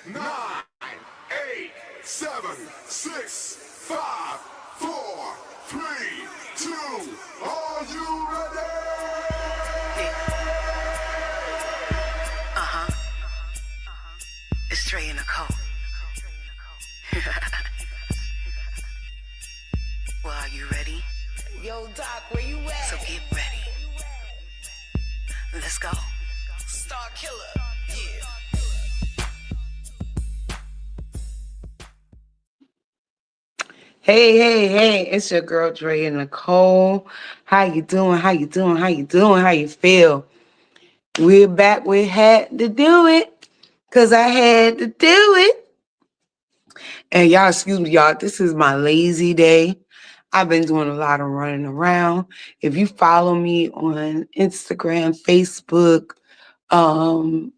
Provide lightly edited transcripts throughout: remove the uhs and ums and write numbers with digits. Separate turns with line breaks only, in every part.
9, 8, 7, 6, 5, 4, 3, 2. Are you ready?
It's Drea Nicole. Well, are you ready?
Yo, Doc, where you at?
So get ready. Let's go.
Star Killer, yeah.
Hey, it's your girl Drea Nicole. How you doing? How you doing? How you doing? How you feel? We're back. We had to do it because I had to do it. And y'all, excuse me, y'all. This is my lazy day. I've been doing a lot of running around. If you follow me on Instagram, Facebook, on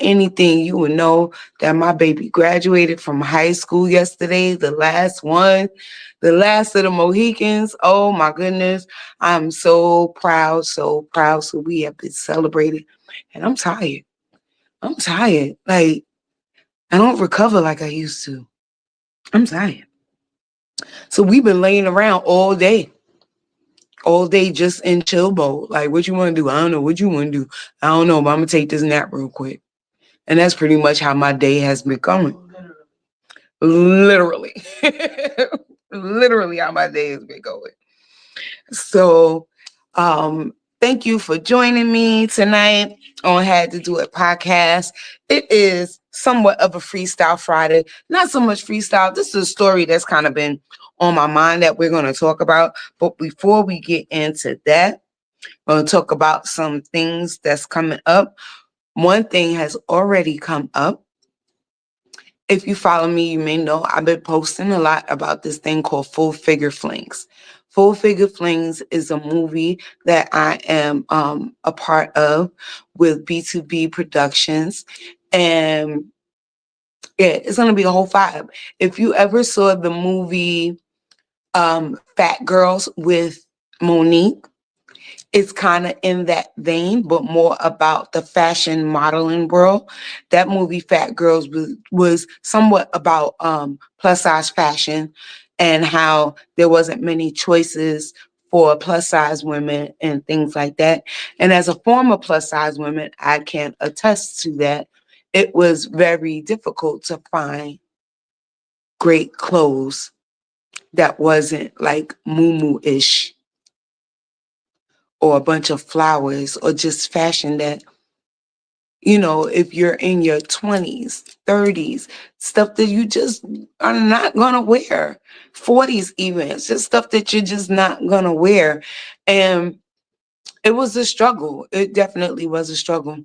anything, you would know that my baby graduated from high school yesterday, the last one, the last of the Mohicans. Oh my goodness. I'm so proud, so proud. So we have been celebrating. And I'm tired. I'm tired. Like, I don't recover like I used to. I'm tired. So we've been laying around all day just in chill mode. Like, what you want to do? I don't know. What you want to do? I don't know, but I'm going to take this nap real quick. And that's pretty much how my day has been going. Literally. Literally how my day has been going. So, thank you for joining me tonight on Had to Do It podcast. It is somewhat of a freestyle Friday. Not so much freestyle. This is a story that's kind of been on my mind that we're going to talk about. But before we get into that, we're going to talk about some things that's coming up. One thing has already come up. If you follow me, you may know I've been posting a lot about this thing called Full Figure Flings. Full Figure Flings is a movie that I am a part of with B2B Productions. And yeah, it's going to be a whole vibe. If you ever saw the movie Fat Girls with Monique, it's kind of in that vein, but more about the fashion modeling world. That movie, Fat Girls, was somewhat about plus size fashion and how there wasn't many choices for plus size women and things like that. And as a former plus size woman, I can attest to that. It was very difficult to find great clothes that wasn't like moo-moo-ish or a bunch of flowers or just fashion that, you know, if you're in your 20s, 30s, stuff that you just are not going to wear, 40s even, it's just stuff that you're just not going to wear. And it was a struggle. It definitely was a struggle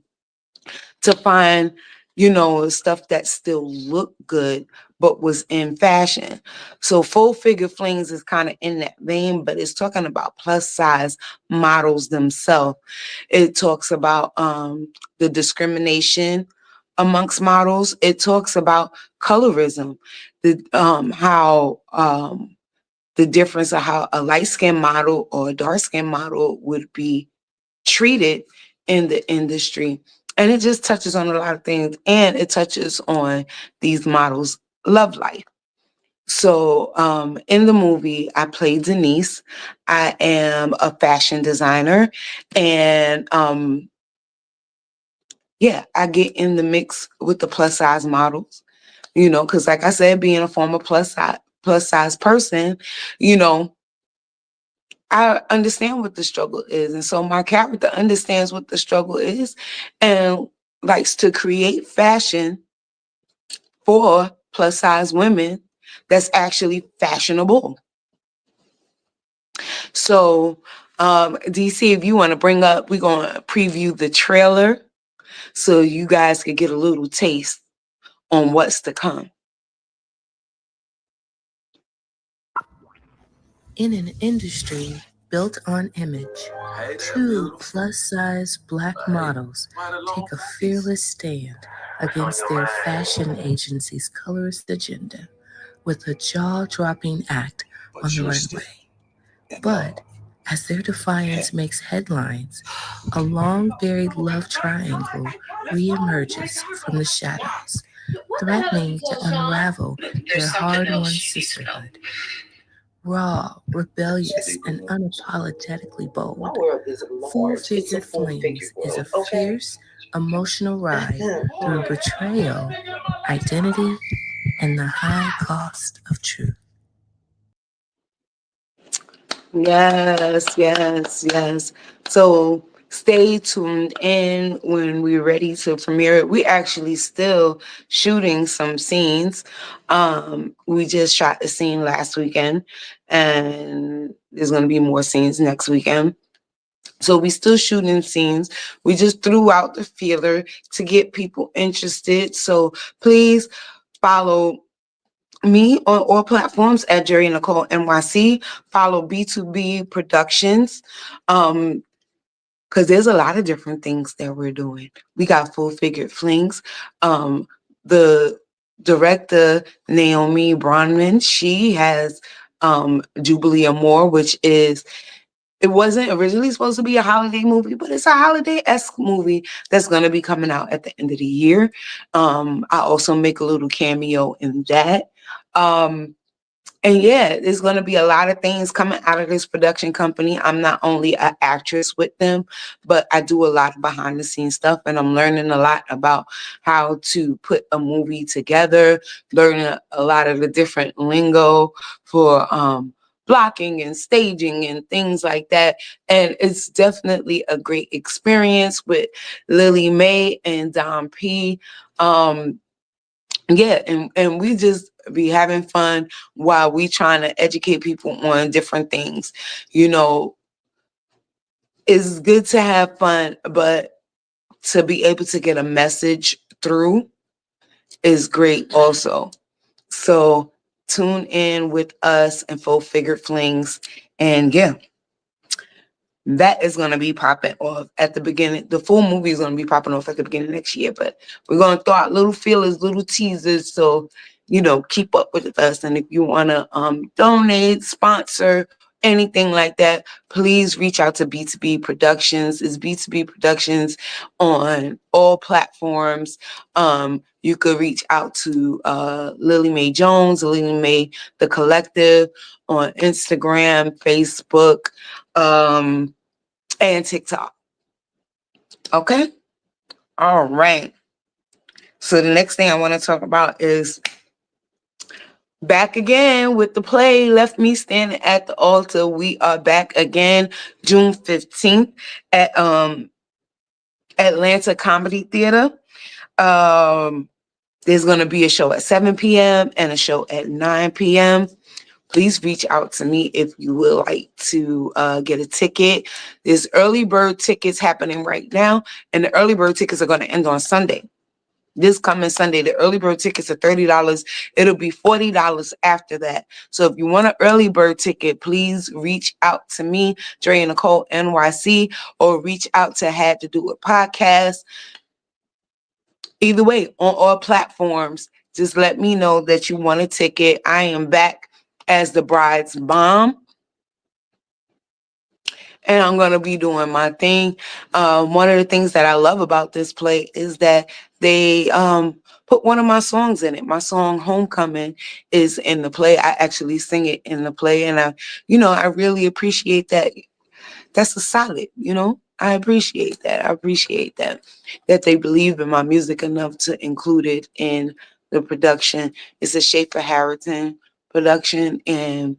to find, you know, stuff that still looked good but was in fashion. So Full Figure Flings is kind of in that vein, but it's talking about plus size models themselves. It talks about the discrimination amongst models. It talks about colorism, the how the difference of how a light skinned model or a dark skinned model would be treated in the industry. And it just touches on a lot of things, and it touches on these models' love life. So in the movie, I play Denise. I am a fashion designer, and yeah, I get in the mix with the plus size models, you know, because like I said, being a former plus size person, you know, I understand what the struggle is. And so my character understands what the struggle is and likes to create fashion for plus size women that's actually fashionable. So, DC, if you want to bring up, we're going to preview the trailer so you guys can get a little taste on what's to come.
In an industry built on image, two plus-size black models take a fearless stand against their fashion agency's colorist agenda with a jaw-dropping act on the runway. But as their defiance makes headlines, a long-buried love triangle reemerges from the shadows. threatening to unravel their hard-won sisterhood. Raw, rebellious, and unapologetically bold, Full Figure Flings is a fierce, emotional ride through betrayal, identity, and the high cost of truth.
Yes, yes, yes. So stay tuned in when we're ready to premiere it. We actually still shooting some scenes. We just shot the scene last weekend, and there's gonna be more scenes next weekend. So we still shooting scenes. We just threw out the feeler to get people interested. So please follow me on all platforms at Drea Nicole NYC. Follow B2B Productions. Because there's a lot of different things that we're doing. We got Full Figured Flings. The director, Naomi Bronman, she has Jubilee Amore, which is, it wasn't originally supposed to be a holiday movie, but it's a holiday-esque movie that's going to be coming out at the end of the year. I also make a little cameo in that. And yeah, there's going to be a lot of things coming out of this production company. I'm not only an actress with them, but I do a lot of behind the scenes stuff, and I'm learning a lot about how to put a movie together, learning a lot of the different lingo for blocking and staging and things like that. And it's definitely a great experience with Lily Mae and Don P. Yeah, and we just be having fun while we trying to educate people on different things. You know, it's good to have fun, but to be able to get a message through is great also. So tune in with us and Full Figured Flings. And yeah, that is going to be popping off at the beginning. The full movie is going to be popping off at the beginning of next year, but we're going to throw out little feelers, little teasers. So, you know, keep up with us. And if you want to donate, sponsor, anything like that, please reach out to B2B Productions. It's B2B Productions on all platforms. You could reach out to Lily Mae Jones, Lily Mae The Collective on Instagram, Facebook, and TikTok. Okay? All right. So the next thing I want to talk about is back again with the play Left Me Standing at the Altar. We are back again June 15th at Atlanta Comedy Theater. There's going to be a show at 7 p.m. and a show at 9 p.m. Please reach out to me if you would like to get a ticket. There's early bird tickets happening right now, and the early bird tickets are going to end on Sunday. This coming Sunday, the early bird tickets are $30. It'll be $40 after that. So if you want an early bird ticket, please reach out to me, Drea Nicole NYC, or reach out to Had to Do It Podcast. Either way, on all platforms, just let me know that you want a ticket. I am back as the bride's mom, and I'm going to be doing my thing. One of the things that I love about this play is that they put one of my songs in it. My song Homecoming is in the play. I actually sing it in the play, and I really appreciate that. That's a solid, I appreciate that. I appreciate that they believe in my music enough to include it in the production. It's a Schaefer Harrington production, and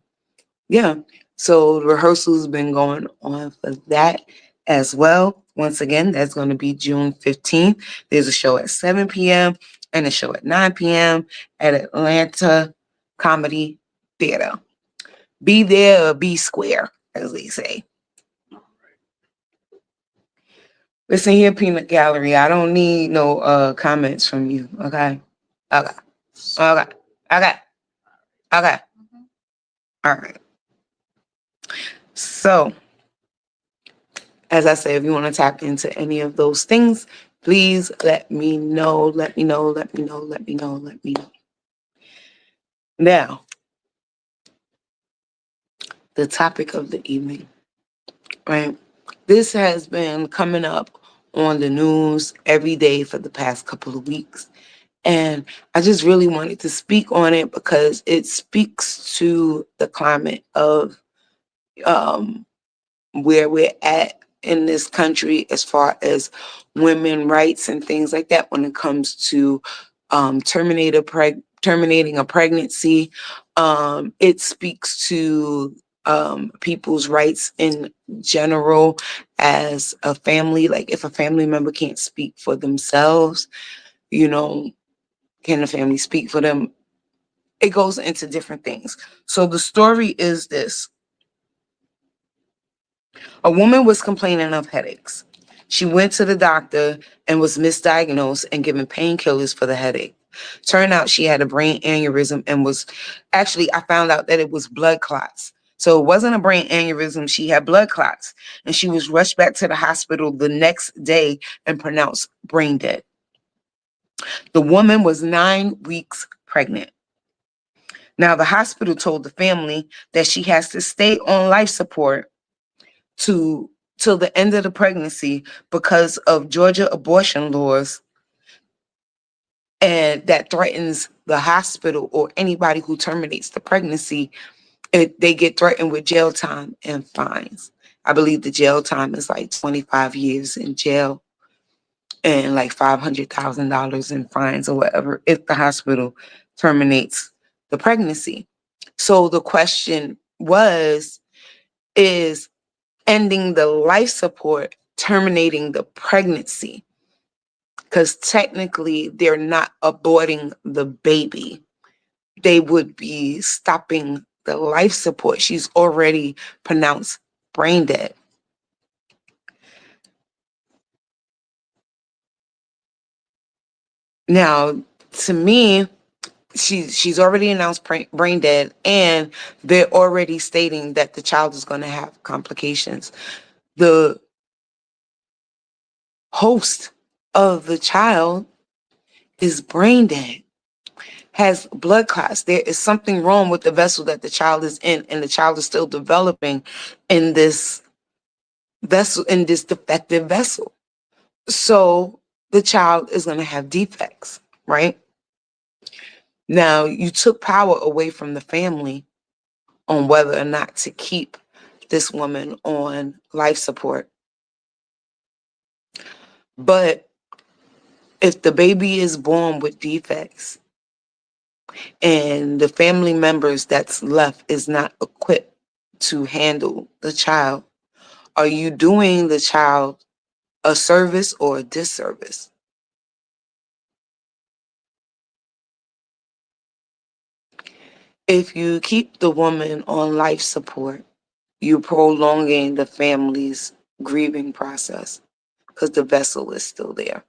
yeah, so the rehearsal's been going on for that as well. Once again, that's going to be June 15th. There's a show at 7 p.m. and a show at 9 p.m. at Atlanta Comedy Theater. Be there or be square, as they say. Listen here, Peanut Gallery. I don't need no comments from you. Okay. Okay. Okay. Okay. Okay. All right. So, as I say, if you want to tap into any of those things, please let me know. Let me know. Let me know. Let me know. Let me know. Now, the topic of the evening, right? This has been coming up on the news every day for the past couple of weeks. And I just really wanted to speak on it because it speaks to the climate of um, where we're at in this country as far as women rights and things like that when it comes to terminating a pregnancy. It speaks to people's rights in general as a family. Like if a family member can't speak for themselves, you know, can the family speak for them? It goes into different things. So the story is this. A woman was complaining of headaches. She went to the doctor and was misdiagnosed and given painkillers for the headache. Turned out she had a brain aneurysm and I found out that it was blood clots. So it wasn't a brain aneurysm. She had blood clots and she was rushed back to the hospital the next day and pronounced brain dead. The woman was 9 weeks pregnant. Now, the hospital told the family that she has to stay on life support till the end of the pregnancy because of Georgia abortion laws, and that threatens the hospital or anybody who terminates the pregnancy. They get threatened with jail time and fines. I believe the jail time is like 25 years in jail and like $500,000 in fines or whatever if the hospital terminates the pregnancy. So the question is ending the life support terminating the pregnancy? Because technically they're not aborting the baby. They would be stopping the life support. She's already pronounced brain dead. Now, to me, she's already announced brain dead, and they're already stating that the child is going to have complications. The host of the child is brain dead, has blood clots. There is something wrong with the vessel that the child is in, and the child is still developing in this vessel, in this defective vessel. So the child is going to have defects, right? Now, you took power away from the family on whether or not to keep this woman on life support. But if the baby is born with defects and the family members that's left is not equipped to handle the child, are you doing the child a service or a disservice? If you keep the woman on life support, you're prolonging the family's grieving process because the vessel is still there.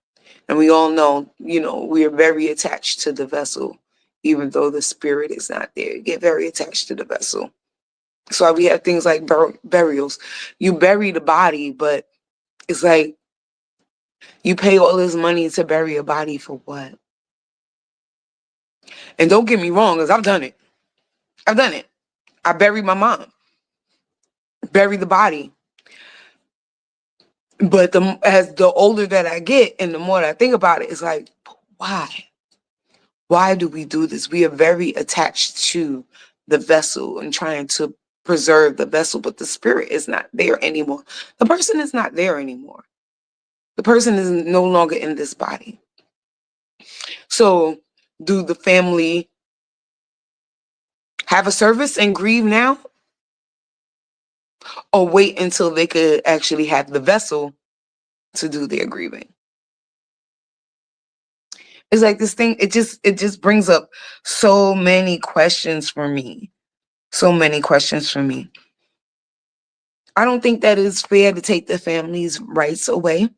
And we all know, we are very attached to the vessel, even though the spirit is not there. You get very attached to the vessel. So we have things like burials. You bury the body, but it's like you pay all this money to bury a body for what? And don't get me wrong, because I've done it. I buried my mom, buried the body. But as the older that I get and the more that I think about it, it's like, why? Why do we do this? We are very attached to the vessel and trying to preserve the vessel, but the spirit is not there anymore. The person is not there anymore. The person is no longer in this body. So do the family have a service and grieve now? Or wait until they could actually have the vessel to do their grieving? It's like this thing, it just brings up so many questions for me. So many questions for me. I don't think that it's fair to take the family's rights away.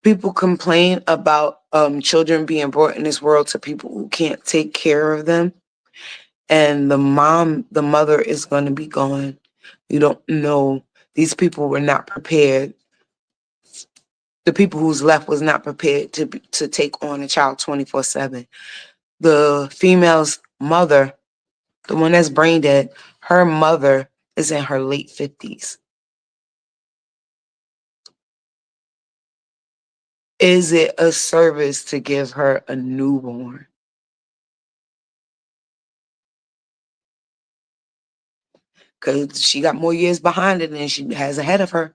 People complain about children being brought in this world to people who can't take care of them. And the mother is going to be gone. You don't know. These people were not prepared. The people who's left was not prepared to take on a child 24/7. The female's mother, the one that's brain dead, her mother is in her late 50s. Is it a service to give her a newborn? Because she got more years behind her than she has ahead of her.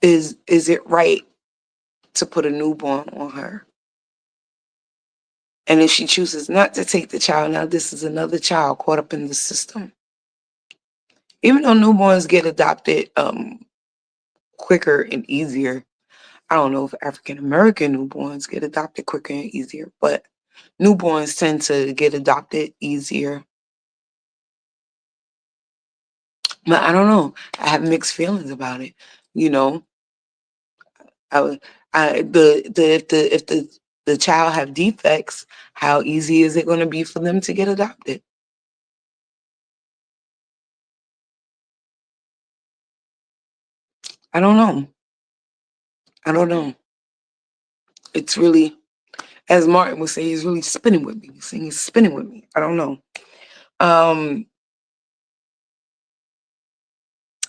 Is it right to put a newborn on her? And if she chooses not to take the child, now this is another child caught up in the system. Even though newborns get adopted quicker and easier, I don't know if African American newborns get adopted quicker and easier, but newborns tend to get adopted easier. But I don't know. I have mixed feelings about it. You know, I would, if the child have defects, how easy is it going to be for them to get adopted? I don't know. I don't know. It's really, as Martin would say, he's really spinning with me. He's saying he's spinning with me. I don't know.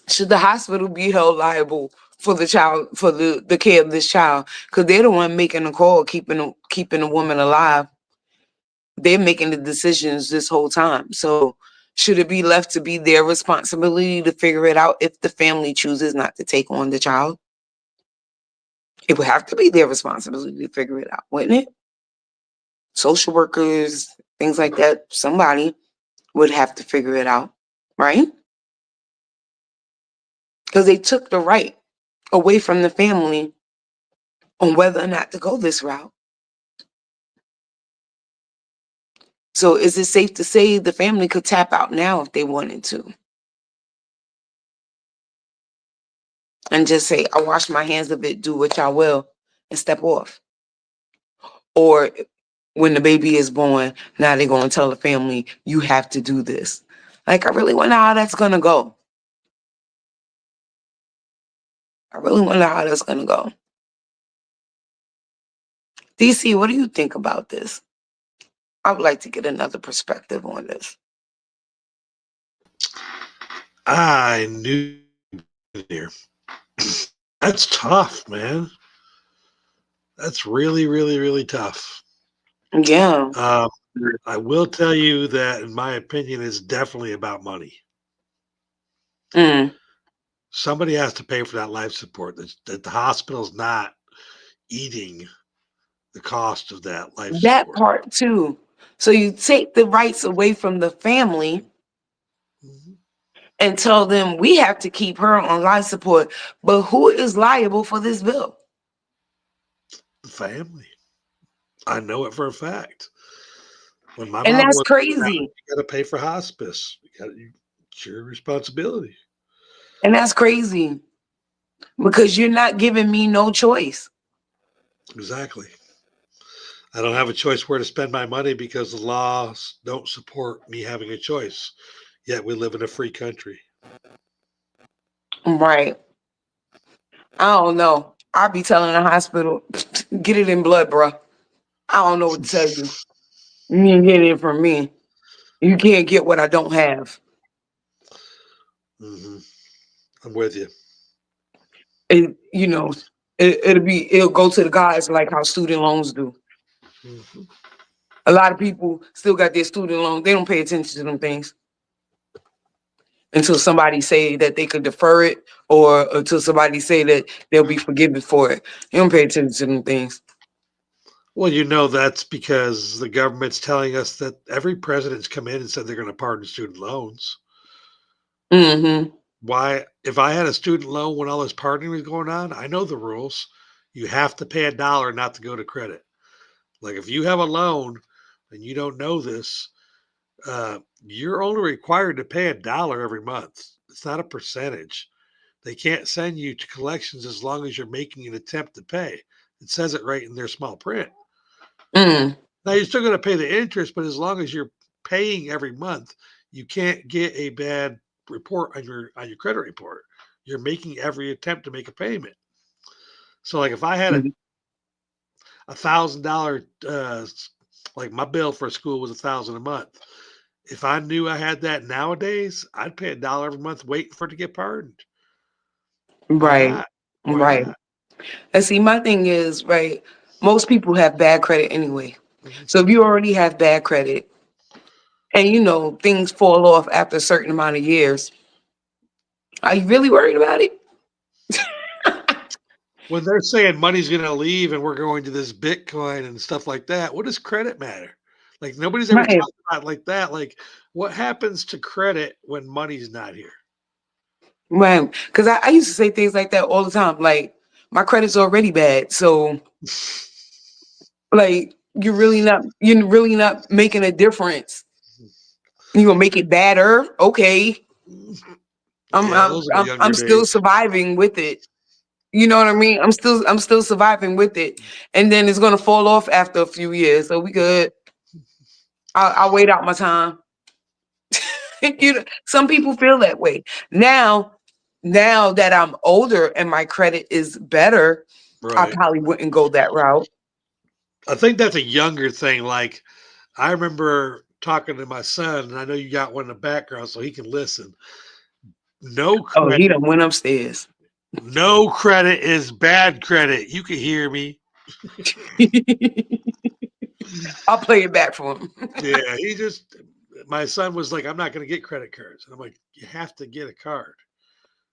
Should the hospital be held liable for the child, for the care of this child? Because they're the one making the call, keeping the woman alive. They're making the decisions this whole time. So should it be left to be their responsibility to figure it out if the family chooses not to take on the child? It would have to be their responsibility to figure it out, wouldn't it? Social workers, things like that, somebody would have to figure it out, right? Because they took the right away from the family on whether or not to go this route. So is it safe to say the family could tap out now if they wanted to? And just say, I wash my hands of it, do what y'all will, and step off. Or when the baby is born, now they're going to tell the family, you have to do this. Like, I really wonder how that's going to go. I really wonder how that's going to go. DC, what do you think about this? I would like to get another perspective on this.
I knew here. That's tough, man. That's really, really, really tough.
Yeah.
I will tell you that, in my opinion, it's definitely about money.
Mm.
Somebody has to pay for that life support. That the hospital's not eating the cost of that life
That
support.
part too. So you take the rights away from the family
Mhm.
and tell them we have to keep her on life support. But who is liable for this bill?
The family. I know it for a fact. When my
And
mom
that's
was
crazy.
you got to pay for hospice. It's your responsibility.
And that's crazy because you're not giving me no choice.
Exactly. I don't have a choice where to spend my money because the laws don't support me having a choice. Yet we live in a free country.
Right. I don't know. I'll be telling the hospital, get it in blood, bro. I don't know what to tell you. You ain't getting it from me. You can't get what I don't have.
Hmm. I'm with you.
It, you know, it'll go to the guys like how student loans do.
Hmm.
A lot of people still got their student loans. They don't pay attention to them things until somebody say that they could defer it or until somebody say that they'll be forgiven for it. They don't pay attention to them things.
Well, that's because the government's telling us that every president's come in and said they're going to pardon student loans.
Mm-hmm.
Why, if I had a student loan when all this pardoning was going on, I know the rules. You have to pay $1 not to go to credit. Like if you have a loan and you don't know this, you're only required to pay $1 every month. It's not a percentage. They can't send you to collections as long as you're making an attempt to pay. It says it right in their small print.
Mm.
Now you're still going to pay the interest, but as long as you're paying every month, you can't get a bad report on your credit report. You're making every attempt to make a payment. So like if I had $1,000, like my bill for school was 1,000 a month. If I knew I had that nowadays, I'd pay $1 every month waiting for it to get pardoned. Why
Right.
not? Why
Right.
not?
And see, my thing is, right, most people have bad credit anyway.
Mhm.
So if you already have bad credit and you know things fall off after a certain amount of years, are you really worried about it?
When they're saying money's going to leave and we're going to this Bitcoin and stuff like that, what does credit matter? Like nobody's ever
Right.
talked about it like that. Like what happens to credit when money's not here?
Right. Because I used to say things like that all the time. Like, my credit's already bad. So like you're really not making a difference. You gonna make it better. Okay. I'm
Yeah,
I'm
those are the
I'm,
younger
I'm still
days.
surviving with it. You know what I mean? I'm still surviving with it. And then it's gonna fall off after a few years. So we good. I'll wait out my time. Some people feel that way. Now that I'm older and my credit is better, I
Right.
probably wouldn't go that route.
I think that's a younger thing. Like I remember talking to my son, and I know you got one in the background so he can listen. No
Oh,
credit.
he done went upstairs.
No credit is bad credit. You can hear me.
I'll play it back for him.
Yeah, he just my son was like, I'm not gonna get credit cards. And I'm like, you have to get a card.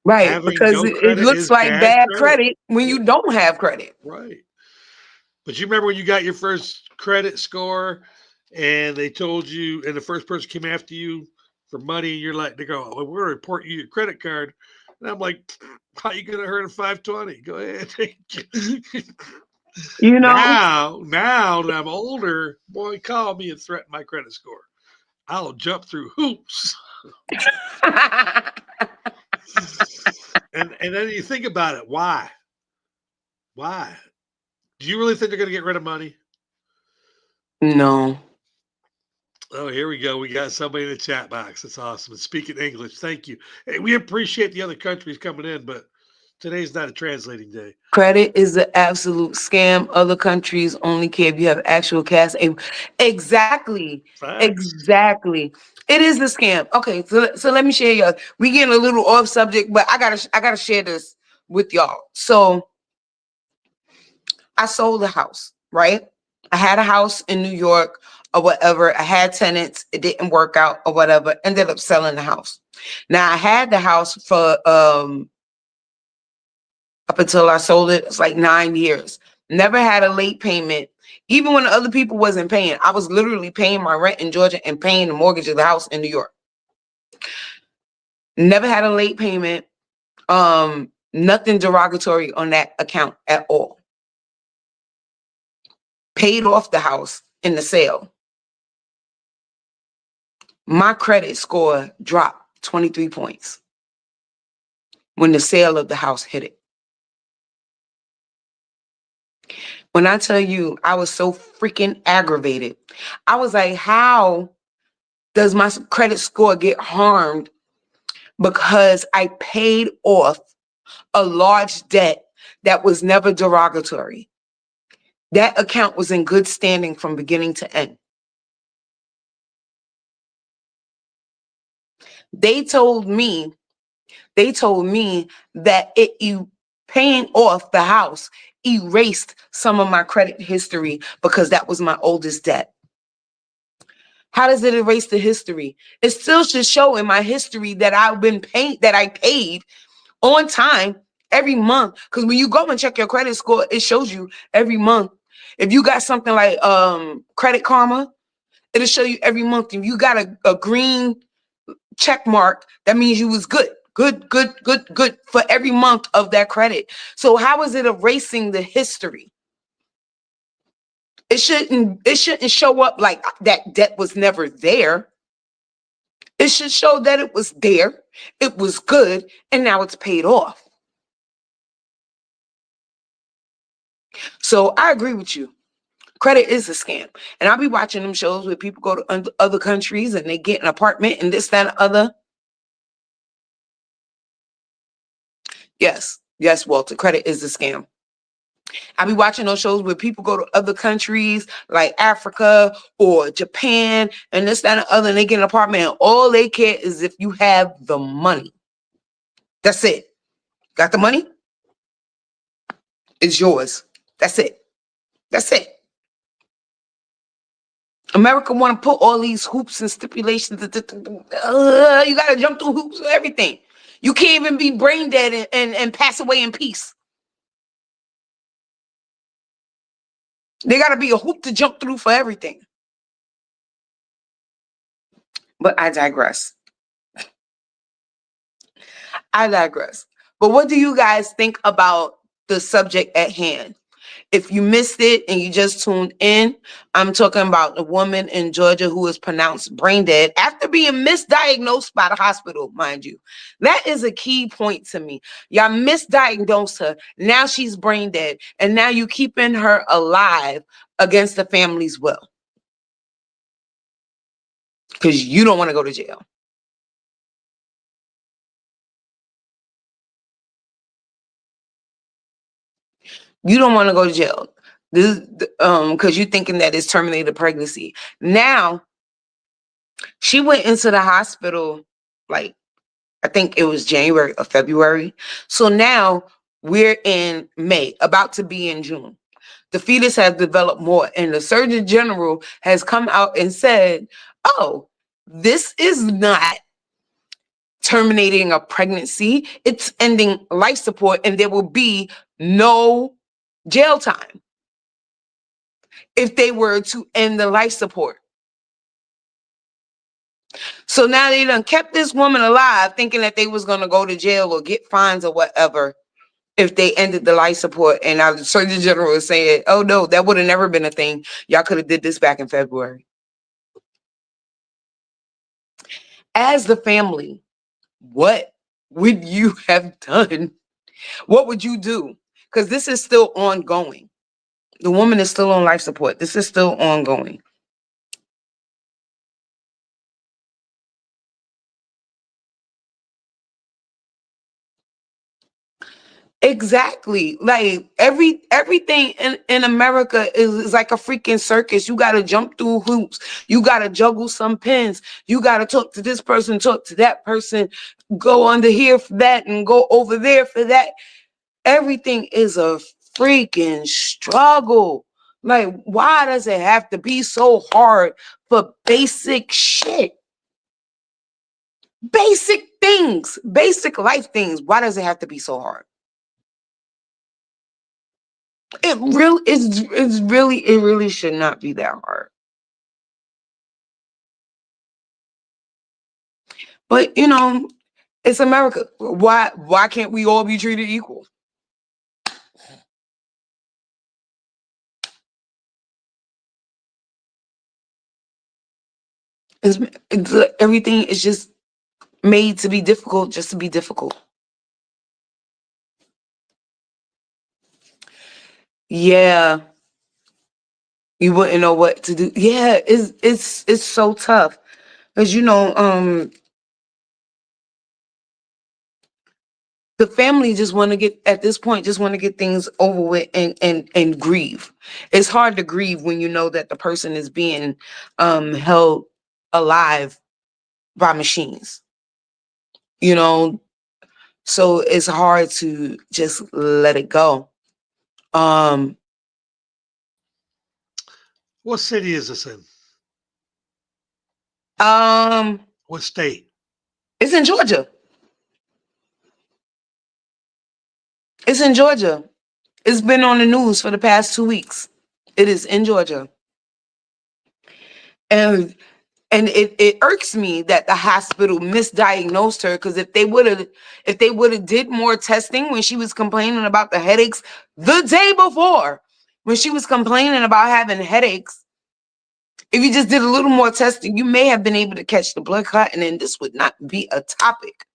Right,
Having
because
no
it
credit
looks
is
like
bad
bad
credit.
credit when
Yeah,
you don't have credit.
right. But you remember when you got your first credit score and they told you, and the first person came after you for money, and you're like, they go, well, we're gonna report you your credit card. And I'm like, how you gonna earn 520? Go ahead.
You know?
now that I'm older, boy, call me and threaten my credit score. I'll jump through hoops. And then you think about it, why? Why? Do you really think they're gonna get rid of money?
No.
Oh, here we go. We got somebody in the chat box. That's awesome. And speaking English. Thank you. Hey, we appreciate the other countries coming in, but today's not a translating day.
Credit is an absolute scam. Other countries only care if you have actual cash. Exactly.
Facts.
Exactly. It is a scam. Okay, so let me share y'all. We getting a little off subject, but I gotta share this with y'all. So I sold a house, right? I had a house in New York or whatever. I had tenants. It didn't work out or whatever. Ended up selling the house. Now I had the house for up until I sold it. It's like 9 years. Never had a late payment. Even when the other people wasn't paying, I was literally paying my rent in Georgia and paying the mortgage of the house in New York. Never had a late payment. Nothing derogatory on that account at all. Paid off the house in the sale. My credit score dropped 23 points when the sale of the house hit it. When I tell you, I was so freaking aggravated. I was like, how does my credit score get harmed because I paid off a large debt that was never derogatory? That account was in good standing from beginning to end. They told me that you paying off the house erased some of my credit history because that was my oldest debt. How does it erase the history? It still should show in my history that I paid on time every month. Because when you go and check your credit score, it shows you every month. If you got something like Credit Karma, it'll show you every month. If you got a green check mark, that means you was good for every month of that credit. So how is it erasing the history? It shouldn't show up like that debt was never there. It should show that it was there, it was good, and now it's paid off. So I agree with you. Credit is a scam. And I'll be watching them shows where people go to other countries and they get an apartment and this, that, and other. Yes, Walter, credit is a scam. I be watching those shows where people go to other countries like Africa or Japan and this, that, and the other, and they get an apartment and all they care is if you have the money. That's it. Got the money? is yours. That's it. That's it. America want to put all these hoops and stipulations. You got to jump through hoops for everything. You can't even be brain dead and pass away in peace. There got to be a hoop to jump through for everything. But I digress. But what do you guys think about the subject at hand? If you missed it and you just tuned in, I'm talking about the woman in Georgia who was pronounced brain dead after being misdiagnosed by the hospital, mind you. That is a key point to me. Y'all misdiagnosed her. Now she's brain dead. And now you keeping her alive against the family's will. Because you don't want to go to jail. You don't want to go to jail. This, because you're thinking that it's terminated pregnancy. Now, she went into the hospital, like, I think it was January or February. So now we're in May, about to be in June. The fetus has developed more, and the Surgeon General has come out and said, oh, this is not terminating a pregnancy. It's ending life support, and there will be no jail time if they were to end the life support. So now they done kept this woman alive thinking that they was going to go to jail or get fines or whatever if they ended the life support. And now the Surgeon General is saying, oh no, that would have never been a thing. Y'all could have did this back in February. As the family, what would you have done? What would you do? Because this is still ongoing. The woman is still on life support. This is still ongoing. Exactly. Like everything in America is like a freaking circus. You got to jump through hoops. You got to juggle some pins. You got to talk to this person, talk to that person, go under here for that and go over there for that. Everything is a freaking struggle. Like, why does it have to be so hard for basic shit? Basic things, basic life things. Why does it have to be so hard? It really should not be that hard. But you know, it's America. Why can't we all be treated equal? Everything is just made to be difficult just to be difficult. Yeah. You wouldn't know what to do. Yeah, it's so tough. Because you know, the family just want to get at this point, just want to get things over with and grieve. It's hard to grieve when you know that the person is being held alive by machines. You know, so it's hard to just let it go.
What city is this in? What state?
It's in Georgia. It's in Georgia. It's been on the news for the past 2 weeks. It is in Georgia. And it irks me that the hospital misdiagnosed her, because if they would have did more testing when she was complaining about the headaches the day before, when she was complaining about having headaches, if you just did a little more testing, you may have been able to catch the blood clot, and then this would not be a topic.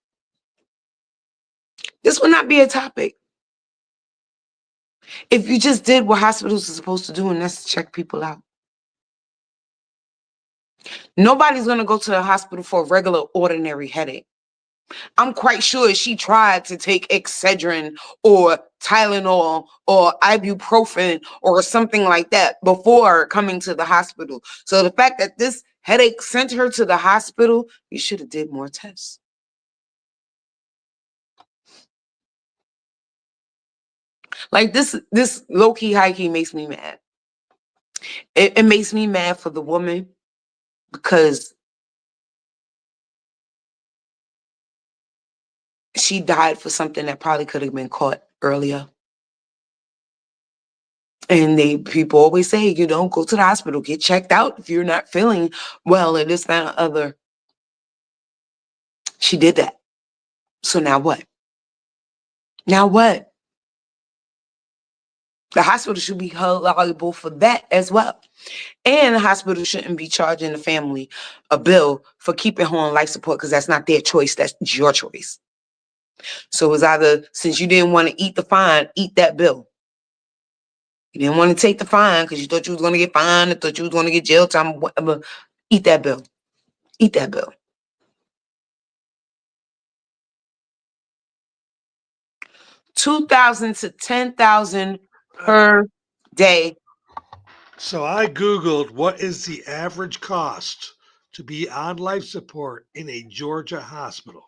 This would not be a topic. If you just did what hospitals are supposed to do, and that's check people out. Nobody's going to go to the hospital for a regular, ordinary headache. I'm quite sure she tried to take Excedrin or Tylenol or ibuprofen or something like that before coming to the hospital. So the fact that this headache sent her to the hospital, you should have did more tests. Like this low key, high key makes me mad. It makes me mad for the woman because she died for something that probably could have been caught earlier. And people always say, you don't go to the hospital, get checked out if you're not feeling well, and this, that, and other. She did that. So now what? Now what? The hospital should be held liable for that as well. And the hospital shouldn't be charging the family a bill for keeping her on life support because that's not their choice. That's your choice. So it's either, since you didn't want to eat the fine, eat that bill. You didn't want to take the fine because you thought you was going to get fined, or thought you was going to get jail time, whatever. Eat that bill. Eat that bill. 2,000 to 10,000 per day.
So I Googled what is the average cost to be on life support in a Georgia hospital.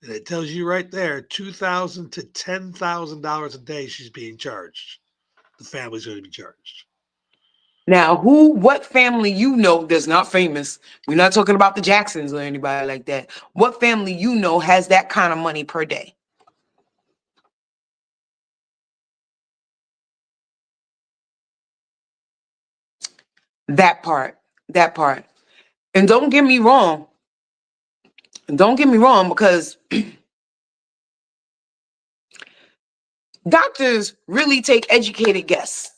And it tells you right there, $2,000 to $10,000 a day she's being charged. The family's going to be charged.
Now, what family you know that's not famous? We're not talking about the Jacksons or anybody like that. What family you know has that kind of money per day? That part. That part. And don't get me wrong. Don't get me wrong, because doctors really take educated guesses.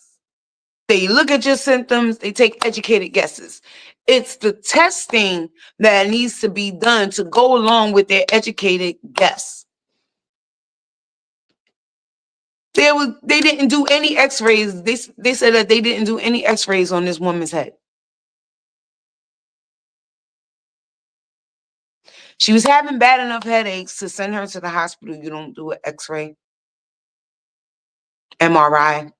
They look at your symptoms, they take educated guesses. It's the testing that needs to be done to go along with their educated guess. They didn't do any x-rays. They said that they didn't do any x-rays on this woman's head. She was having bad enough headaches to send her to the hospital. You don't do an x-ray, MRI,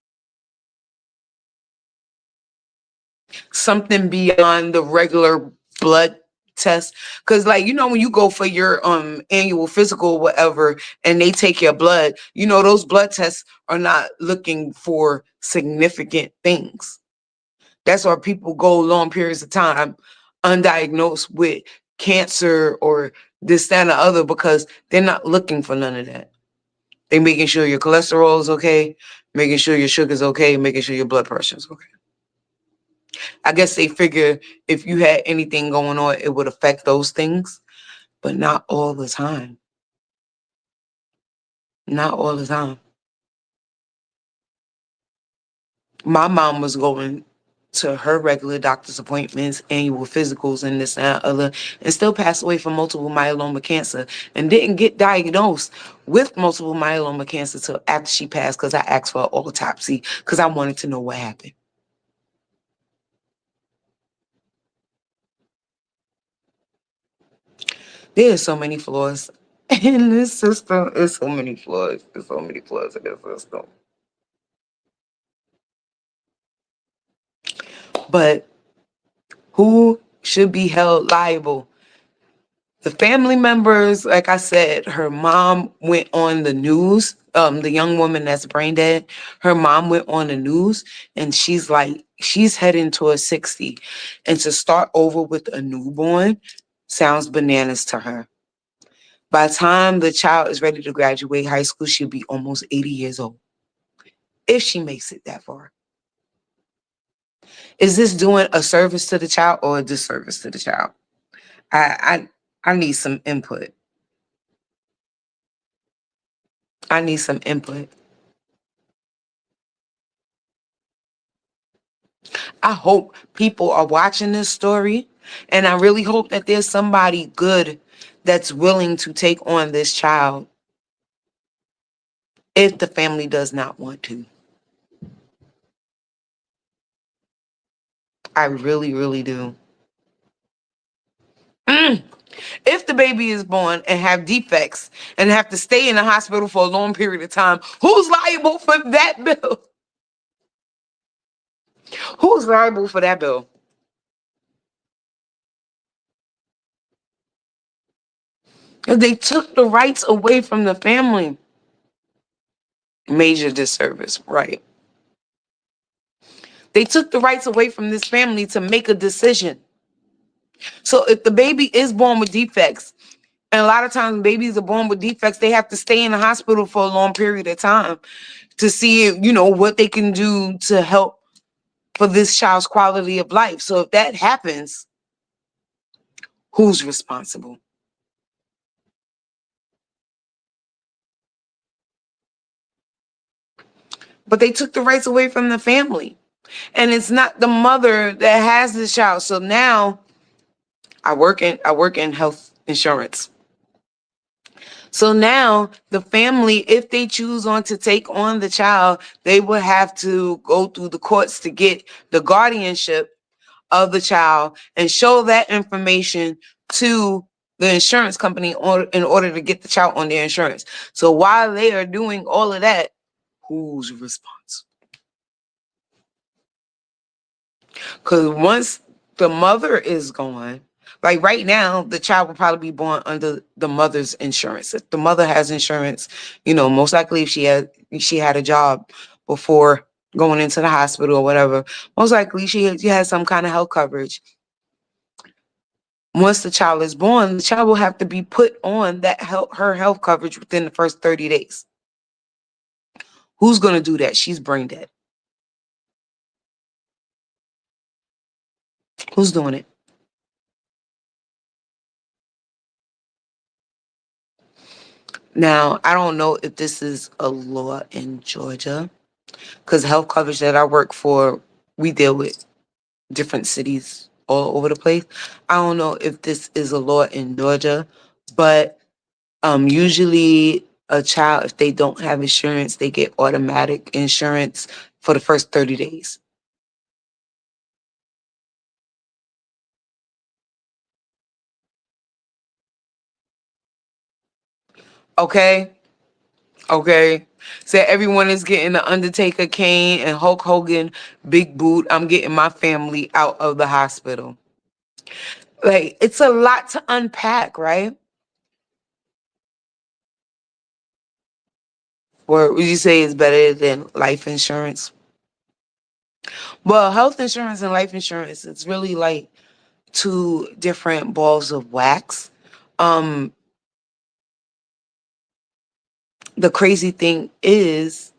something beyond the regular blood test. Because, like, when you go for your annual physical or whatever, and they take your blood, those blood tests are not looking for significant things. That's why people go long periods of time undiagnosed with cancer or this, that, and the other, because they're not looking for none of that. They're making sure your cholesterol is okay, making sure your sugar's okay, making sure your blood pressure is okay. I guess they figure if you had anything going on, it would affect those things, but not all the time. Not all the time. My mom was going to her regular doctor's appointments, annual physicals, and this and that other, and still passed away from multiple myeloma cancer, and didn't get diagnosed with multiple myeloma cancer till after she passed, because I asked for an autopsy because I wanted to know what happened. There are so many flaws in this system. There's so many flaws. There's so many flaws in this system. But who should be held liable? The family members. Like I said, her mom went on the news. The young woman that's brain dead, her mom went on the news, and she's like, she's heading towards 60. And to start over with a newborn sounds bananas to her. By the time the child is ready to graduate high school, she'll be almost 80 years old, if she makes it that far. Is this doing a service to the child or a disservice to the child? I need some input. I need some input. I hope people are watching this story, and I really hope that there's somebody good that's willing to take on this child if the family does not want to. I really, really do. If the baby is born and have defects and have to stay in the hospital for a long period of time, who's liable for that bill? Who's liable for that bill? If they took the rights away from the family. Major disservice, right? They took the rights away from this family to make a decision. So if the baby is born with defects, and a lot of times babies are born with defects, they have to stay in the hospital for a long period of time to see, what they can do to help for this child's quality of life. So if that happens, who's responsible? But they took the rights away from the family. And it's not the mother that has this child. So now I work in health insurance. So now the family, if they choose on to take on the child, they will have to go through the courts to get the guardianship of the child and show that information to the insurance company in order to get the child on their insurance. So while they are doing all of that, who's responsible? Because once the mother is gone, like right now, the child will probably be born under the mother's insurance. If the mother has insurance, most likely if she had a job before going into the hospital or whatever, most likely she has some kind of health coverage. Once the child is born, the child will have to be put on her health coverage within the first 30 days. Who's going to do that? She's brain dead. Who's doing it? Now, I don't know if this is a law in Georgia, because health coverage that I work for, we deal with different cities all over the place. I don't know if this is a law in Georgia, but usually a child, if they don't have insurance, they get automatic insurance for the first 30 days. Okay? Okay? So everyone is getting the Undertaker cane and Hulk Hogan big boot. I'm getting my family out of the hospital. Like, it's a lot to unpack, right? Or would you say it's better than life insurance? Well, health insurance and life insurance, it's really like two different balls of wax. Um, the crazy thing is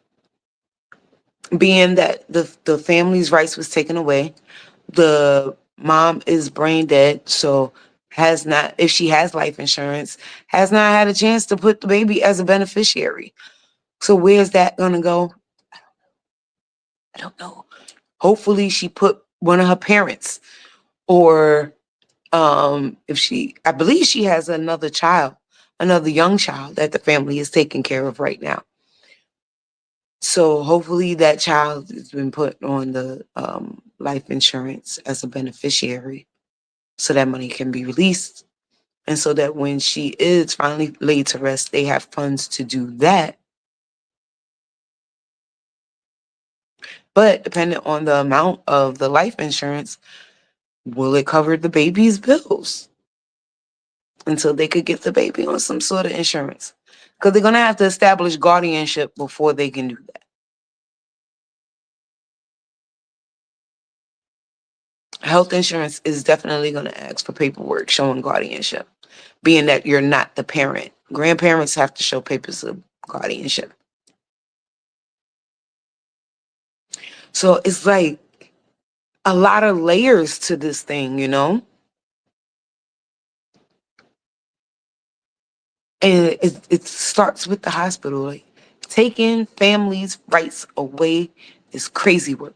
being that the family's rights was taken away. The mom is brain dead, so has not, if she has life insurance, has not had a chance to put the baby as a beneficiary. So where's that gonna go? I don't know. Hopefully she put one of her parents, or I believe she has another young child that the family is taking care of right now. So hopefully that child has been put on the life insurance as a beneficiary so that money can be released. And so that when she is finally laid to rest, they have funds to do that. But depending on the amount of the life insurance, will it cover the baby's bills until they could get the baby on some sort of insurance? Because they're going to have to establish guardianship before they can do that. Health insurance is definitely going to ask for paperwork showing guardianship, being that you're not the parent. Grandparents have to show papers of guardianship. So it's like a lot of layers to this thing, And it starts with the hospital. Like, taking families' rights away is crazy work.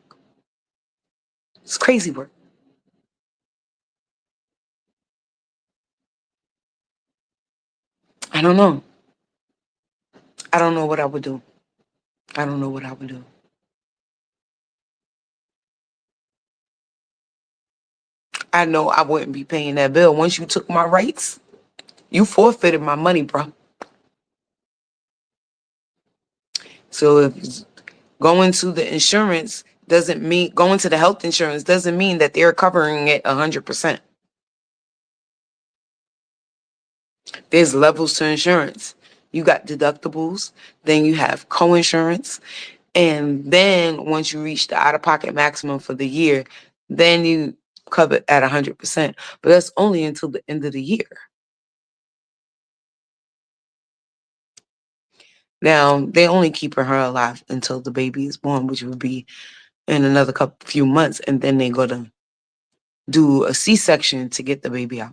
It's crazy work. I don't know. I don't know what I would do. I don't know what I would do. I know I wouldn't be paying that bill. Once you took my rights, you forfeited my money, bro. So if going to the insurance doesn't mean, going to the health insurance doesn't mean that they're covering it 100%. There's levels to insurance. you got deductibles, then you have co-insurance, and then once you reach the out-of-pocket maximum for the year, then you cover it at 100%. But that's only until the end of the year. Now, they only keep her alive until the baby is born, which would be in another few months, and then they go to do a C-section to get the baby out.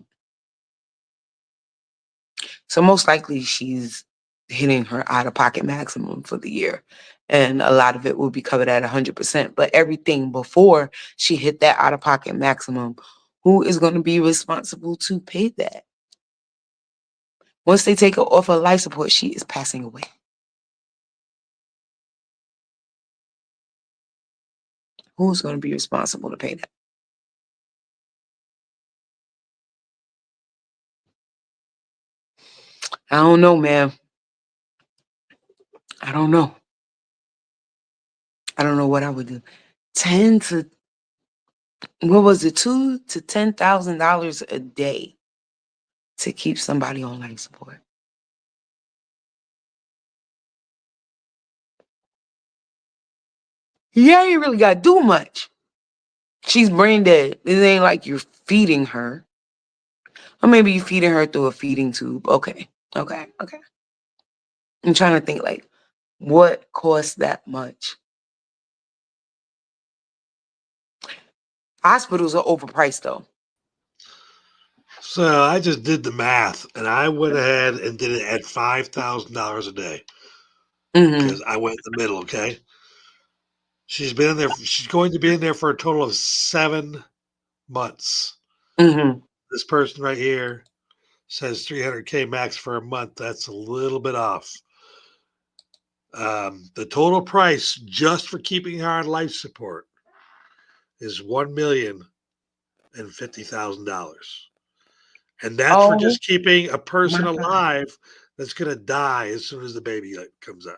So most likely she's hitting her out-of-pocket maximum for the year, and a lot of it will be covered at 100%. But everything before she hit that out-of-pocket maximum, who is going to be responsible to pay that? Once they take her off of life support, she is passing away. Who's going to be responsible to pay that? I don't know, man. I don't know. I don't know what I would do. What was it, $2,000 to $10,000 a day to keep somebody on life support? You ain't really got to do much. She's brain dead. It ain't like you're feeding her. Or maybe you're feeding her through a feeding tube. Okay. I'm trying to think, like, what costs that much? Hospitals are overpriced, though.
So I just did the math, and I went ahead and did it at $5,000 a day
Mm-hmm.
because I went in the middle. Okay, she's been in there. She's going to be in there for a total of 7 months.
Mm-hmm.
This person right here says 300K max for a month. That's a little bit off. The total price just for keeping her on life support is $1,050,000. And that's for
Oh
just keeping a person
my God.
alive that's going to die as soon as the baby comes out.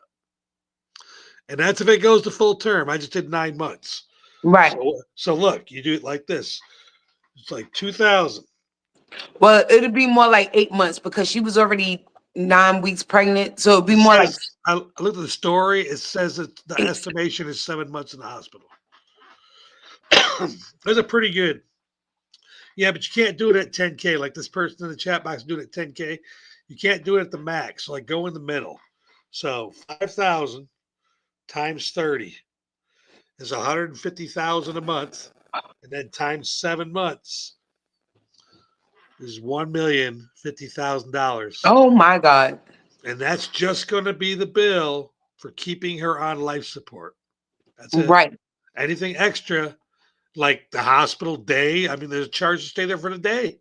And that's if it goes to full term. I just did 9 months.
Right.
So look, you do it like this. It's like 2,000.
Well, it'd be more like 8 months because she was already 9 weeks pregnant. So it'd be
It
more like
says I looked at the story. It says that the
8.
estimation is 7 months in the hospital. Those are pretty good. Yeah, but you can't do it at 10K like this person in the chat box doing it at 10K. You can't do it at the max. Like go in the middle. So 5,000 times 30 is 150,000 a month, and then times 7 months is $1,050,000,
Oh my God.
and that's just going to be the bill for keeping her on life support. That's it.
Right.
Anything extra, like the hospital day, I mean, there's a charge to stay there for the day.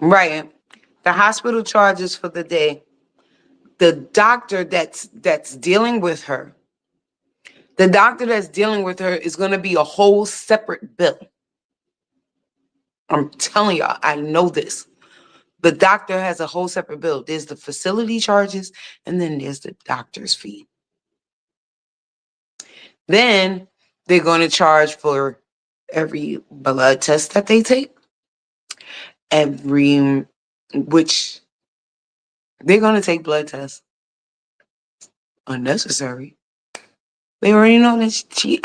Right. The hospital charges for the day. The doctor that's dealing with her. The doctor that's dealing with her is going to be a whole separate bill. I'm telling y'all, I know this. The doctor has a whole separate bill. There's the facility charges, and then there's the doctor's fee. Then they're going to charge for every blood test that they take, which they're going to take blood tests unnecessary. They already know that she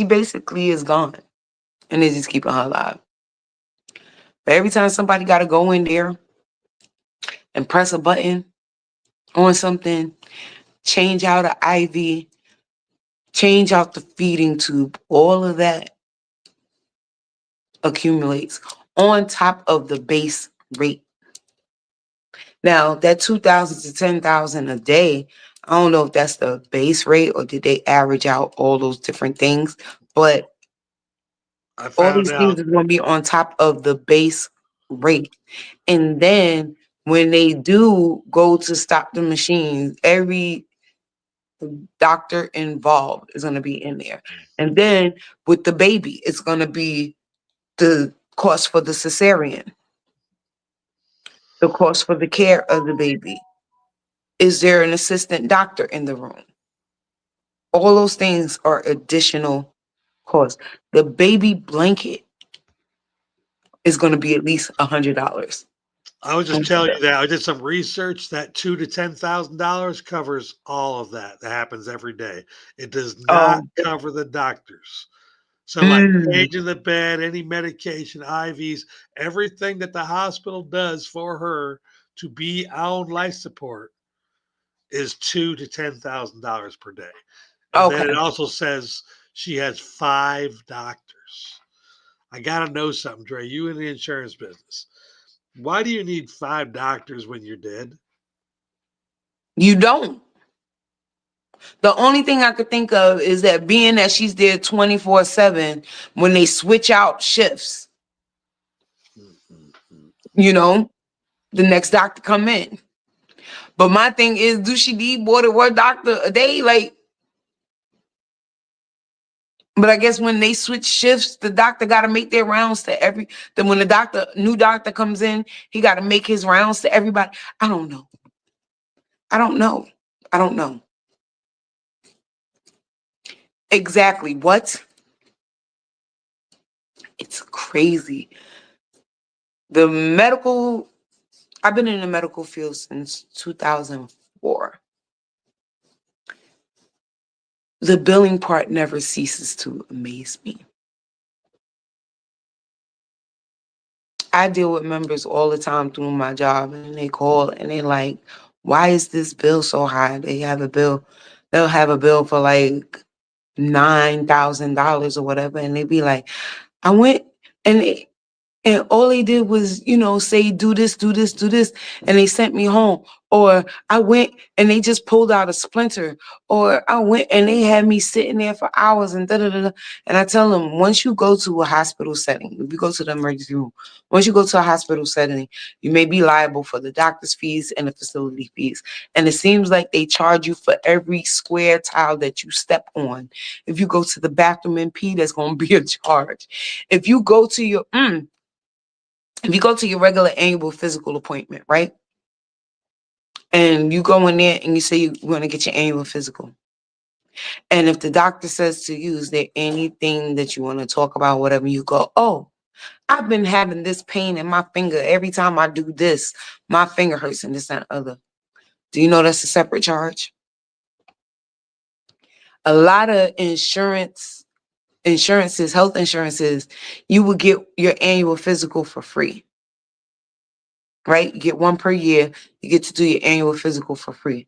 basically is gone, and they just keeping her alive. But every time somebody got to go in there and press a button on something, change out an IV, change out the feeding tube, all of that accumulates on top of the base rate. Now, that 2,000 to 10,000 a day, I don't know if that's the base rate or did they average out all those different things, but
I
all
found
these things
out
are going to be on top of the base rate. And then when they do go to stop the machines, every doctor involved is going to be in there. And then with the baby, it's going to be the cost for the cesarean, the cost for the care of the baby. Is there an assistant doctor in the room? All those things are additional costs. The baby blanket is going to be at least $100.
I was just
on the
telling
bill.
you that I did some research that $2,000 to $10,000 covers all of that. That happens every day. It does not
Oh,
cover the doctors. So, like
mm,
changing the bed, any medication, IVs, everything that the hospital does for her to be on life support is $2,000 to $10,000 per day. And then
okay.
it also says she has 5 doctors. I gotta know something, Dre. You in the insurance business. Why do you need 5 doctors when you're dead?
You don't. The only thing I could think of is that being that she's there 24/7 when they switch out shifts,
Mm-mm-mm.
you know, the next doctor come in. But my thing is, do she need more than one doctor a day? Like, but I guess when they switch shifts, the doctor got to make their rounds to every. Then when the new doctor comes in, he got to make his rounds to everybody. I don't know. I don't know. I don't know exactly what. It's crazy. The medical. I've been in the medical field since 2004. The billing part never ceases to amaze me. I deal with members all the time through my job, and they call and they like, why is this bill so high? They'll have a bill for like $9,000 or whatever, and they be like, I went and and all they did was, say, do this, do this, do this. And they sent me home. Or I went and they just pulled out a splinter. Or I went and they had me sitting there for hours and da da da. And I tell them, once you go to a hospital setting, if you go to the emergency room, once you go to a hospital setting, you may be liable for the doctor's fees and the facility fees. And it seems like they charge you for every square tile that you step on. If you go to the bathroom and pee, there's going to be a charge. If you go to your regular annual physical appointment, right? And you go in there and you say you want to get your annual physical. And if the doctor says to you, is there anything that you want to talk about, whatever, you go, oh, I've been having this pain in my finger. Every time I do this, my finger hurts and this and other. Do you know that's a separate charge? A lot of health insurances, you will get your annual physical for free, right? You get one per year. You get to do your annual physical for free.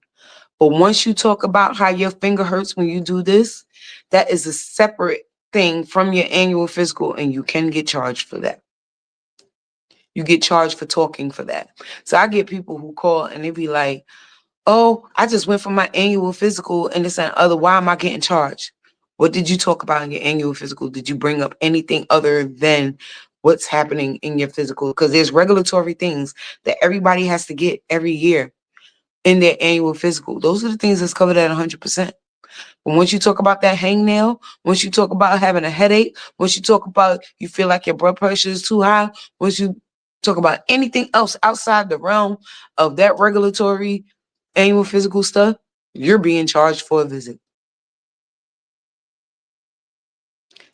But once you talk about how your finger hurts when you do this, that is a separate thing from your annual physical, and you can get charged for that. You get charged for talking for that. So I get people who call and they be like, oh, I just went for my annual physical and this and other. Why am I getting charged? What did you talk about in your annual physical? Did you bring up anything other than what's happening in your physical? Because there's regulatory things that everybody has to get every year in their annual physical. Those are the things that's covered at 100%. But once you talk about that hangnail, once you talk about having a headache, once you talk about you feel like your blood pressure is too high, once you talk about anything else outside the realm of that regulatory annual physical stuff, you're being charged for a visit.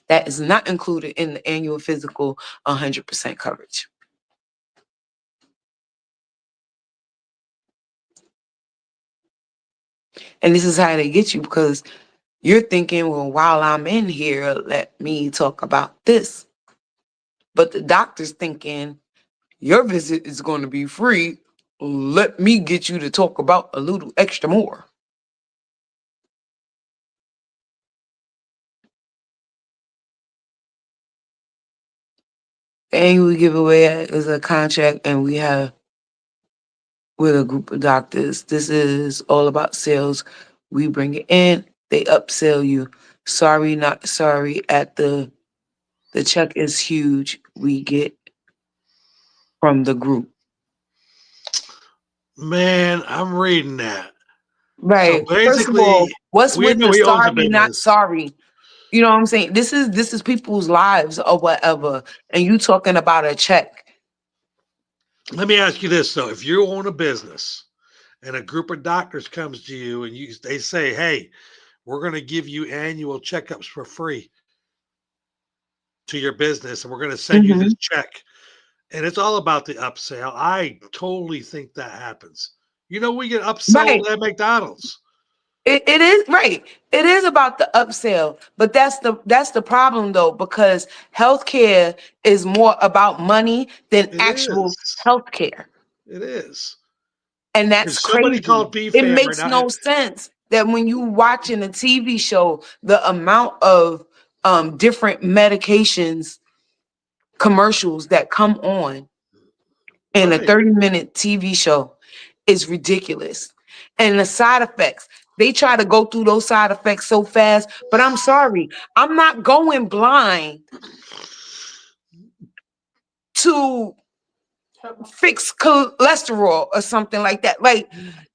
That is not included in the annual physical 100% coverage. And this is how they get you, because you're thinking, well, while I'm in here, let me talk about this. But the doctor's thinking, your visit is going to be free. Let me get you to talk about a little extra more. The annual giveaway is a contract, and we have with a group of doctors. This is all about sales. We bring it in, they upsell you. Sorry, not sorry. At the check is huge. We get from the group.
Man, I'm reading that. So
Right. First of all,
basically,
what's
we
with
know
the
he owns a
sorry, not
business.
sorry? You know what I'm saying? This is people's lives or whatever. And you talking about a check.
Let me ask you this though: if you own a business and a group of doctors comes to you and they say, "Hey, we're going to give you annual checkups for free to your business, and we're going to send you this
Hmm.
check," And it's all about the upsell. I totally think that happens. We get
Right.
upsold at McDonald's.
It is right. It is about the upsell, but that's the problem though, because healthcare is more about money than
It
actual
is.
healthcare.
It is.
And that's
There's somebody
crazy.
called B
It
Fam right
makes
now.
no sense that when you watching a TV show, the amount of different medications commercials that come on in a
Right.
30-minute TV show is ridiculous. And the side effects, they try to go through those side effects so fast, but I'm sorry, I'm not going blind to fix cholesterol or something like that. Like,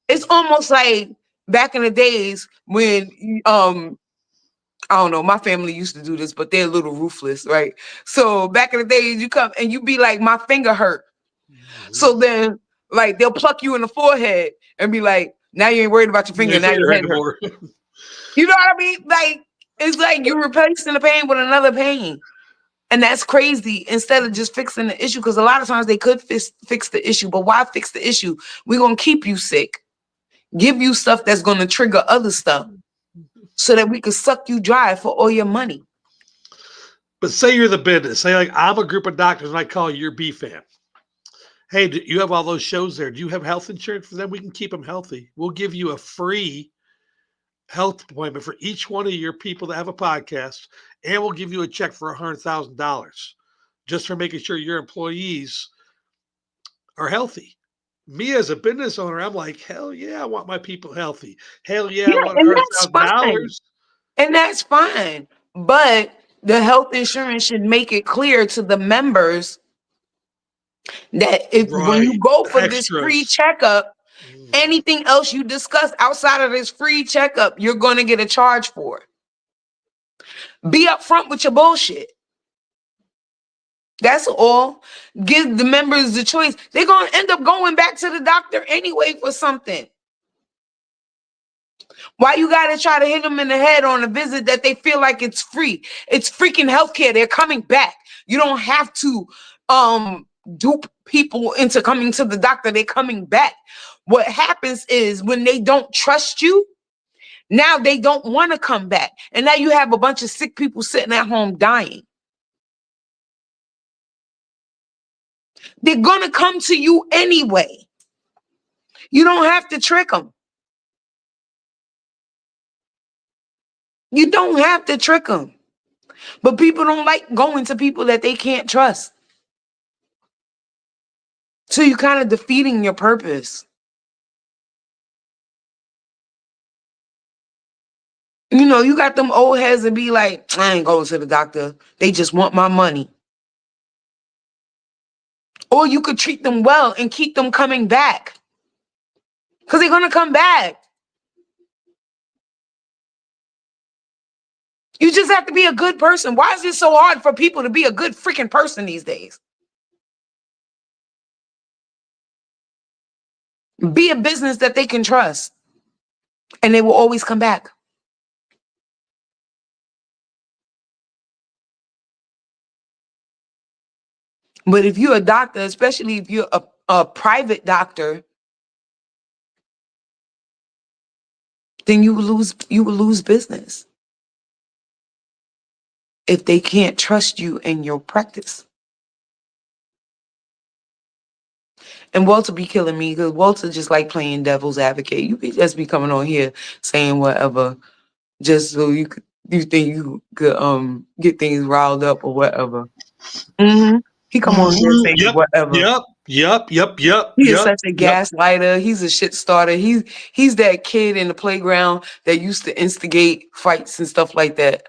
it's almost like back in the days when I don't know, my family used to do this, but they're a little ruthless, right? So back in the days, you come and you be like, my finger hurt. So then, like, they'll pluck you in the forehead and be like, now you ain't worried about your finger, now your head hurt.
More.
You know what I mean? Like, it's like you're replacing the pain with another pain. And that's crazy instead of just fixing the issue. Because a lot of times they could fix the issue, but why fix the issue? We're going to keep you sick, give you stuff that's going to trigger other stuff so that we can suck you dry for all your money.
But say you're the business. Say, like, I'm a group of doctors and I call you your B Fam. Hey, you have all those shows there. Do you have health insurance for them? We can keep them healthy. We'll give you a free health appointment for each one of your people that have a podcast, and we'll give you a check for $100,000 just for making sure your employees are healthy. Me as a business owner, I'm like, hell yeah, I want my people healthy. Hell yeah, I
Yeah,
want
and that's fine.
$100,000.
And that's fine. But the health insurance should make it clear to the members that if when you
Right.
go
The
for this free
extras.
checkup, anything else you discuss outside of this free checkup, you're going to get a charge for. Be upfront with your bullshit. That's all. Give the members the choice. They're going to end up going back to the doctor anyway for something. Why you got to try to hit them in the head on a visit that they feel like it's free? It's freaking healthcare. They're coming back. You don't have to dupe people into coming to the doctor. They're coming back. What happens is when they don't trust you, now they don't want to come back. And now you have a bunch of sick people sitting at home dying. They're going to come to you anyway. You don't have to trick them. You don't have to trick them. But people don't like going to people that they can't trust. So you're kind of defeating your purpose. You know, you got them old heads and be like, I ain't going to the doctor. They just want my money. Or you could treat them well and keep them coming back. Because they're going to come back. You just have to be a good person. Why is it so hard for people to be a good freaking person these days? Be a business that they can trust. And they will always come back. But if you're a doctor, especially if you're a private doctor, then you will lose business if they can't trust you in your practice. And Walter be killing me because Walter just like playing devil's advocate. You just be coming on here saying whatever just so you think you could get things riled up or whatever. He come on here and say whatever.
Yep.
He is such a gaslighter. He's a shit starter. He's that kid in the playground that used to instigate fights and stuff like that.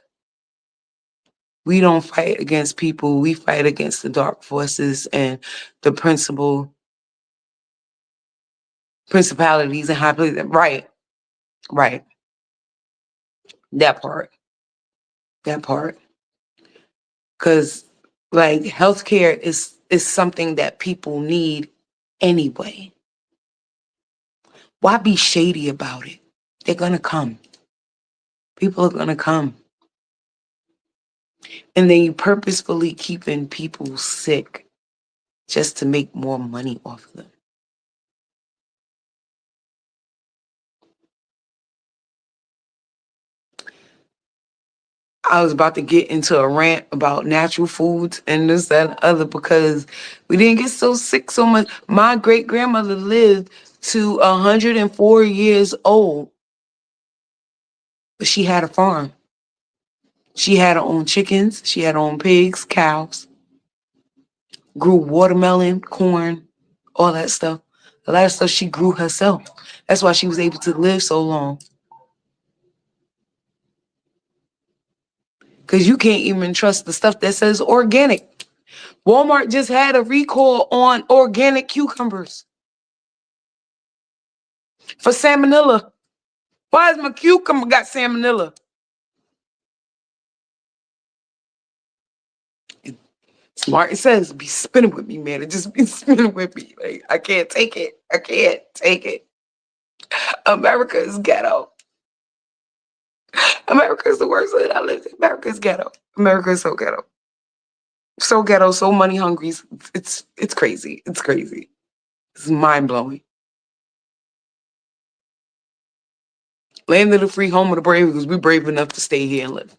We don't fight against people. We fight against the dark forces and the principalities and high places. Right. That part. Because like healthcare is something that people need anyway. Why be shady about it? They're gonna come. People are gonna come. And then you purposefully keeping people sick just to make more money off of them. I was about to get into a rant about natural foods and this, that, and other because we didn't get so sick so much. My great grandmother lived to 104 years old, but she had a farm. She had her own chickens. She had her own pigs, cows, grew watermelon, corn, all that stuff. A lot of stuff she grew herself. That's why she was able to live so long. Because you can't even trust the stuff that says organic. Walmart just had a recall on organic cucumbers for salmonella. Why has my cucumber got salmonella? Smart, it says, be spinning with me, man. It just be spinning with me. Like, I can't take it. I can't take it. America is ghetto. America is the worst that I live in. America is ghetto. America is so ghetto. So ghetto, so money hungry. It's crazy. It's crazy. It's mind blowing. Land of the free, home of the brave, because we're brave enough to stay here and live.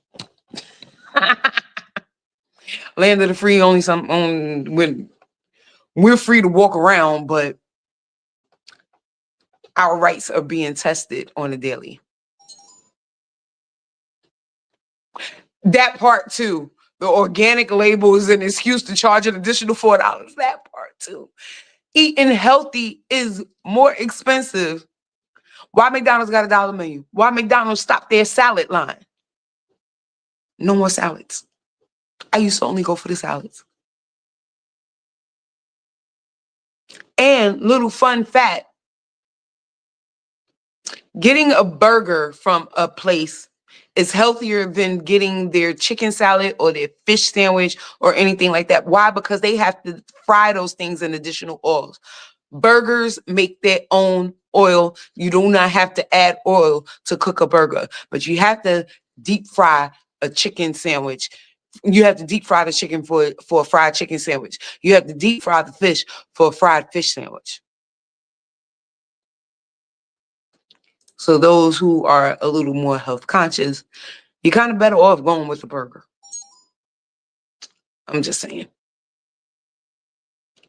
Land of the free, only when we're free to walk around, but our rights are being tested on a daily. That part too. The organic label is an excuse to charge an additional $4. That part too. Eating healthy is more expensive. Why McDonald's got $1 menu? Why McDonald's stopped their salad line? No more salads. I used to only go for the salads. And little fun fact, getting a burger from a place is healthier than getting their chicken salad or their fish sandwich or anything like that. Why? Because they have to fry those things in additional oils. Burgers make their own oil. You do not have to add oil to cook a burger, but you have to deep fry a chicken sandwich. You have to deep fry the chicken for a fried chicken sandwich. You have to deep fry the fish for a fried fish sandwich. So those who are a little more health conscious, you're kind of better off going with the burger. I'm just saying.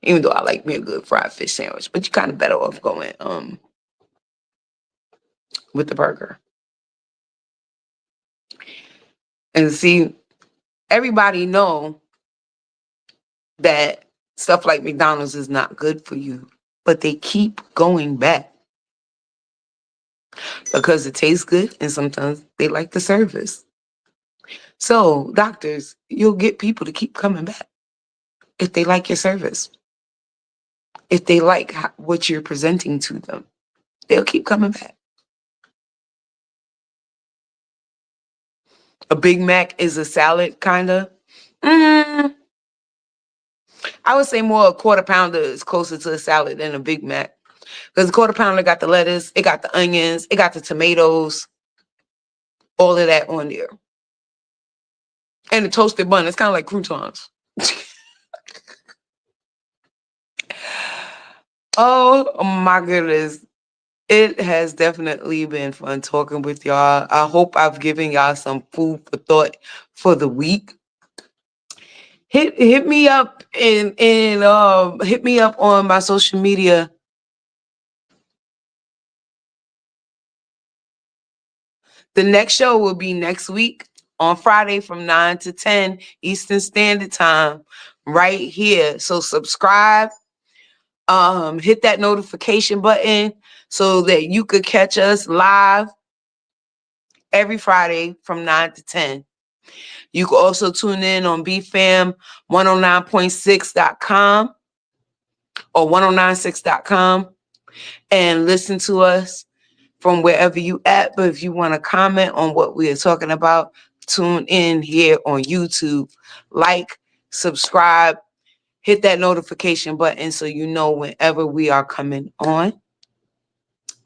Even though I like me a good fried fish sandwich, but you're kind of better off going with the burger. And see, everybody know that stuff like McDonald's is not good for you, but they keep going back because it tastes good and sometimes they like the service. So, doctors, you'll get people to keep coming back if they like your service. If they like what you're presenting to them, they'll keep coming back. A Big Mac is a salad, kind of. I would say more a quarter pounder is closer to a salad than a Big Mac. Because the quarter pounder got the lettuce, it got the onions, it got the tomatoes, all of that on there. And the toasted bun, it's kind of like croutons. Oh my goodness. It has definitely been fun talking with y'all. I hope I've given y'all some food for thought for the week. Hit me up and hit me up on my social media. The next show will be next week on Friday from 9 to 10 Eastern Standard Time right here. So subscribe, hit that notification button so that you could catch us live every Friday from 9 to 10. You can also tune in on bfam109.6.com or 1096.com and listen to us from wherever you at. But if you want to comment on what we are talking about, tune in here on YouTube. Like, subscribe, hit that notification button so you know whenever we are coming on.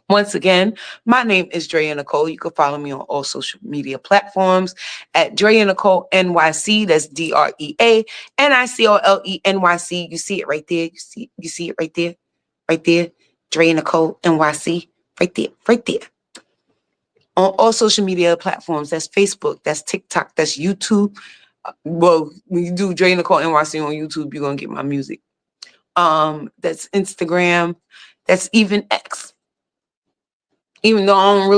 Once again, my name is Drea Nicole. You can follow me on all social media platforms at Drea Nicole NYC. That's DREA NICOLE NYC. You see it right there. You see it right there. Right there. Drea Nicole NYC. Right there. Right there. On all social media platforms. That's Facebook. That's TikTok. That's YouTube. Well, when you do Drea Nicole NYC on YouTube, you're gonna get my music. That's Instagram. That's even X. Even though I don't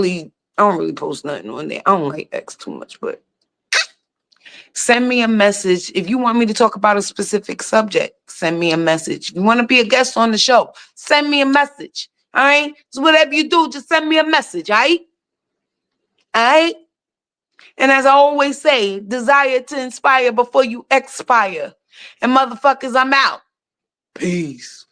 really post nothing on there. I don't like X too much, but send me a message. If you want me to talk about a specific subject, send me a message. If you want to be a guest on the show, send me a message. All right? So whatever you do, just send me a message, all right? All right? And as I always say, desire to inspire before you expire. And motherfuckers, I'm out. Peace.